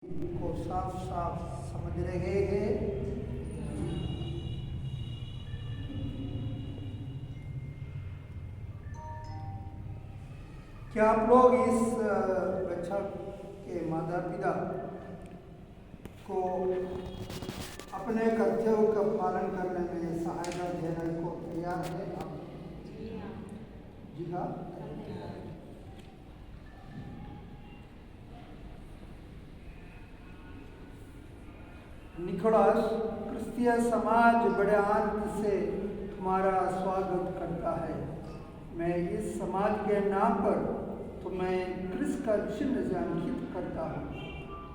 को साफ साफ समझ रहे हैं। क्या आप लोग इस बच्चा के माता पिता को अपने कर्तव्यों का पालन करने में सहायता देने को तैयार है? आप जी हाँ। निकोलस, क्रिस्तीय समाज बड़े आनंद से तुम्हारा स्वागत करता है। मैं इस समाज के नाम पर तुम्हें क्रिस्त का चिन्ह से अंकित करता हूँ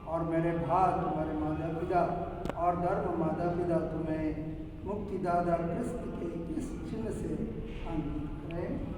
और मेरे भाई तुम्हारे माता पिता और धर्म माता पिता तुम्हें मुक्तिदाता क्रिस्त के इस चिन्ह से अंकित करें।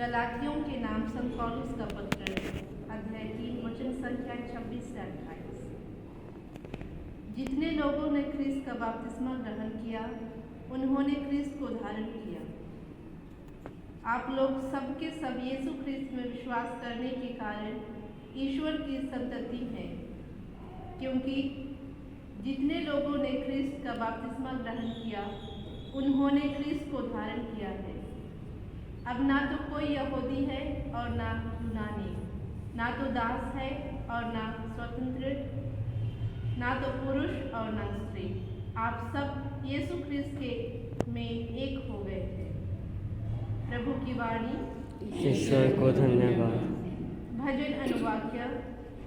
गलातियों के नाम संत पौलुस का पत्र, अध्याय 3 वचन संख्या 26 से 28। जितने लोगों ने ख्रिस्त का बपतिस्मा ग्रहण किया, उन्होंने ख्रिस्त को धारण किया। आप लोग सबके सब यीशु ख्रिस्त में विश्वास करने के कारण ईश्वर की संतति हैं, क्योंकि जितने लोगों ने ख्रिस्त का बपतिस्मा ग्रहण किया, उन्होंने ख्रिस्त को धारण किया है। अब ना तो कोई यहूदी है और ना यूनानी, ना तो दास है और ना स्वतंत्र, ना तो पुरुष और ना स्त्री, आप सब यीशु ख्रिस्त के में एक हो गए हैं। प्रभु की वाणी। ईश्वर को धन्यवाद। भजन अनुवाक्य।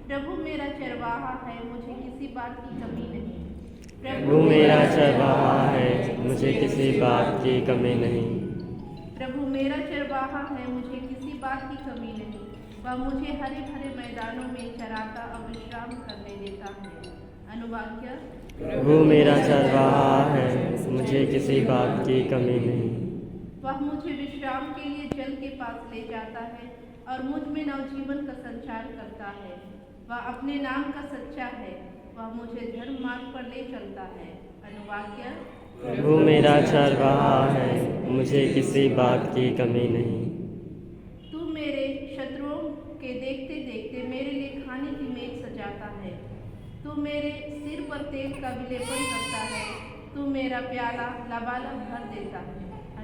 प्रभु मेरा चरवाहा है, मुझे किसी बात की कमी नहीं। प्रभु मेरा चरवाहा है, मुझे किसी बात की कमी नहीं। प्रभु मेरा चरवाहा है, मुझे किसी बात की कमी नहीं। वह मुझे हरे भरे मैदानों में चराता और विश्राम करने देता है। अनुवाक्य। प्रभु मेरा चरवाहा है, मुझे किसी बात की कमी नहीं। वह मुझे विश्राम के लिए जल के पास ले जाता है और मुझ में नवजीवन का संचार करता है। वह अपने नाम का सच्चा है, वह मुझे धर्म मार्ग पर ले चलता है। अनुवाक्य। प्रभु मेरा चरवाहा है, मुझे किसी बात की कमी नहीं। तू मेरे शत्रुओं के देखते देखते मेरे लिए खाने की मेज सजाता है। तू मेरे सिर पर तेल का विलेपन करता है। तू मेरा प्याला लबालब भर देता है।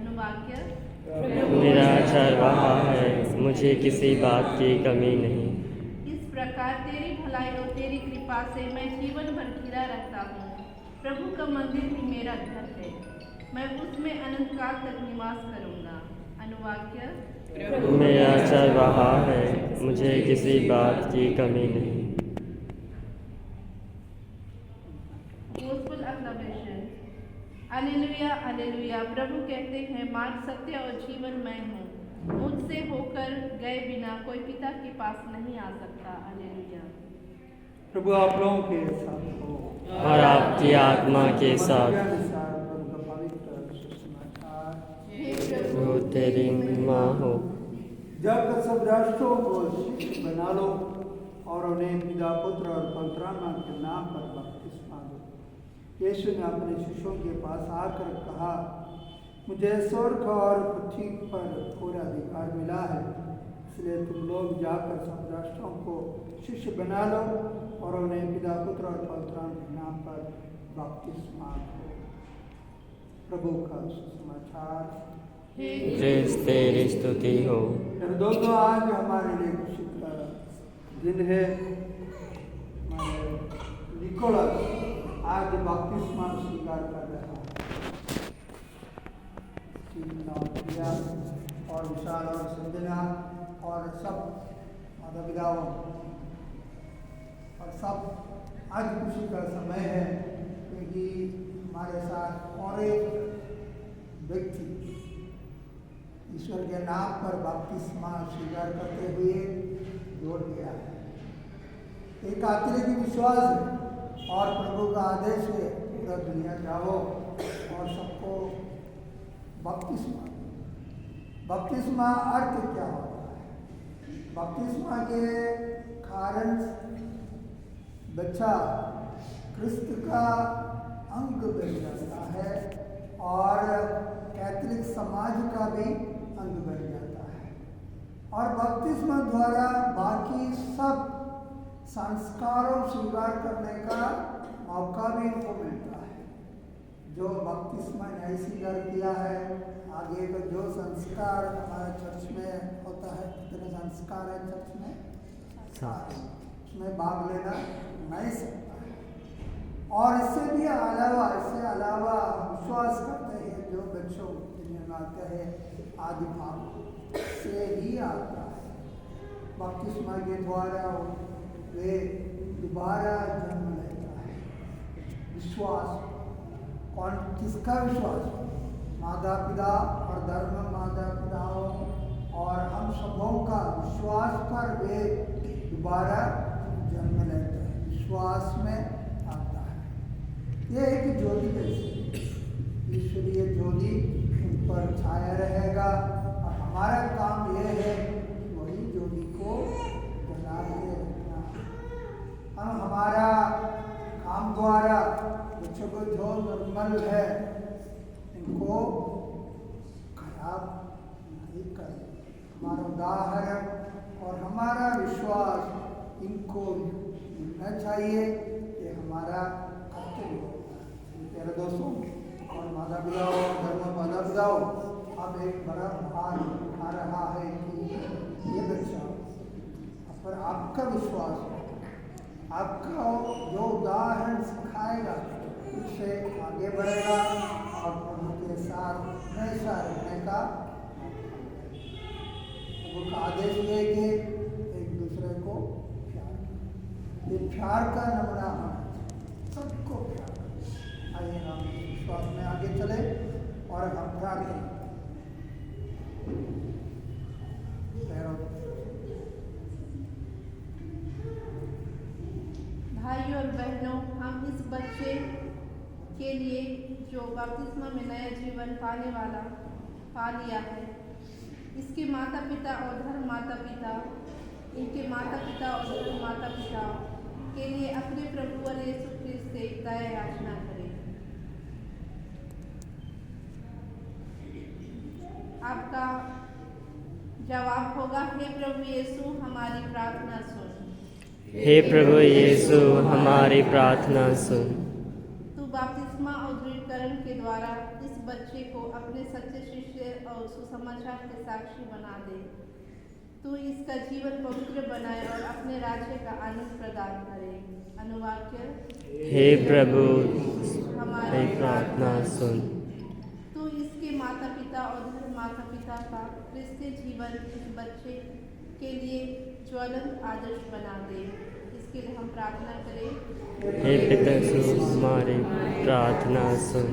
अनुवाक्य। प्रभु मेरा चरवाहा है, मुझे किसी बात की कमी नहीं। इस प्रकार तेरी भलाई और तेरी कृपा से मैं जीवन भर घिरा रहता हूँ। प्रभु का मंदिर ही मेरा घर है, मैं उसमें अनंत काल तक निवास करूँगा। अनुवाक्य। प्रभु मेरा चरवाहा है, मुझे किसी बात की कमी नहीं। Gospel acclamation. Hallelujah hallelujah. प्रभु कहते हैं, मार्ग सत्य और जीवन मैं हूँ। मुझसे होकर गए बिना कोई पिता के पास नहीं आ सकता। हालेलुया। प्रभु आप लोगों के साथ हो और आपकी आत्मा के साथ। प्रभु का पवित्र सुसमाचार। प्रभु तेरी महिमा हो। जाकर सब राष्ट्रों को शिष्य बना लो और उन्हें पिता पुत्र और पवित्र आत्मा के नाम पर बपतिस्मा दो। यीशु ने अपने शिष्यों के पास आकर कहा, मुझे स्वर्ग और पृथ्वी पर पूरा अधिकार मिला है, इसलिए तुम लोग जाकर सब राष्ट्रों को शिष्य बना लो और उन्हें पिता पुत्र और पवित्र आत्मा के नाम पर बपतिस्मा दो। प्रभु का सुसमाचार। ख्रिस्त तेरी स्तुति हो। दोस्तों, आज हमारे लिए खुशी का दिन है। हमारे निकोलस आज बपतिस्मा स्वीकार कर रहा है। प्रिया और विशाल और संजना और सब माता पिताओं और सब आज खुशी का समय है क्योंकि हमारे साथ और एक व्यक्ति ईश्वर के नाम पर बपतिस्मा स्वीकार करते हुए जोड़ गया है। एक आंतरिक विश्वास है और प्रभु का आदेश है पूरा दुनिया जाओ और सबको बपतिस्मा। बपतिस्मा अर्थ क्या होता है? बपतिस्मा के कारण बच्चा क्रिस्त का अंग बन जाता है और कैथोलिक समाज का भी अंग बन जाता है और बपतिस्मा द्वारा बाकी सब संस्कारों स्वीकार करने का मौका भी इनको मिलता है। जो बपतिस्मा नहीं स्वीकार किया है, आगे का जो संस्कार हमारे चर्च में होता है, कितने संस्कार है चर्च में, उसमें भाग लेना नहीं सकता है। और इससे अलावा विश्वास करते हैं जो बच्चों दुनिया में आते हैं आदि भाव से ही आता है। बपतिस्मा के द्वारा वे दोबारा जन्म लेता है। विश्वास कौन, किसका विश्वास? माता पिता और धर्म माता पिताओं और हम सबों का विश्वास पर वे दोबारा जन्म लेते हैं, विश्वास में आता है। ये एक ज्योति जैसे ईश्वरीय ज्योति उन पर छाया रहेगा और हमारा काम यह है वही ज्योति को जला के रखना। हम हमारा काम द्वारा बच्चों को जो निर्मल है इनको खराब नहीं करें। हमारा उदाहरण और हमारा विश्वास इनको मिलना चाहिए, ये हमारा कर्तव्य होता है। प्यारे दोस्तों और माता पिताओं, धर्म माता पिताओं, अब एक बड़ा भार आ रहा है कि ये बच्चा पर आपका विश्वास है, आपका जो उदाहरण सिखाएगा उससे आगे बढ़ेगा और उनके साथ हमेशा रहने का प्रभु का आदेश लेके एक दूसरे को प्यार करें। ये प्यार का नमूना होना, सबको प्यार करें। आइए हम विश्वास में आगे चले और हम प्रार्थना करें। भाइयों और बहनों, हम इस बच्चे के लिए जो बपतिस्मा में नया जीवन पाने वाला पा लिया है, इसके माता पिता और धर्म माता पिता, इनके माता पिता और धर्म माता पिता के लिए अपने प्रभु और यीशु ख्रिस्त से दया याचना करें। आपका जवाब होगा, हे प्रभु यीशु हमारी प्रार्थना सुन। हे प्रभु यीशु हमारी प्रार्थना सुन। तू बपतिस्मा और दृढ़ीकरण के द्वारा इस बच्चे को अपने सच्चे शिष्य और सुसमाचार के साक्षी बना दे। तू इसका जीवन पवित्र बनाए और अपने राज्य का आनंद प्रदान करे। अनुवाक्य, हे प्रभु हमारी प्रार्थना सुन। तू इसके माता पिता और धर्म माता पिता का क्रिस्तीय जीवन इस बच्चे के लिए ज्वलंत आदर्श बना दे। इसके लिए हम प्रार्थना करें। हे पिता हमारी प्रार्थना सुन।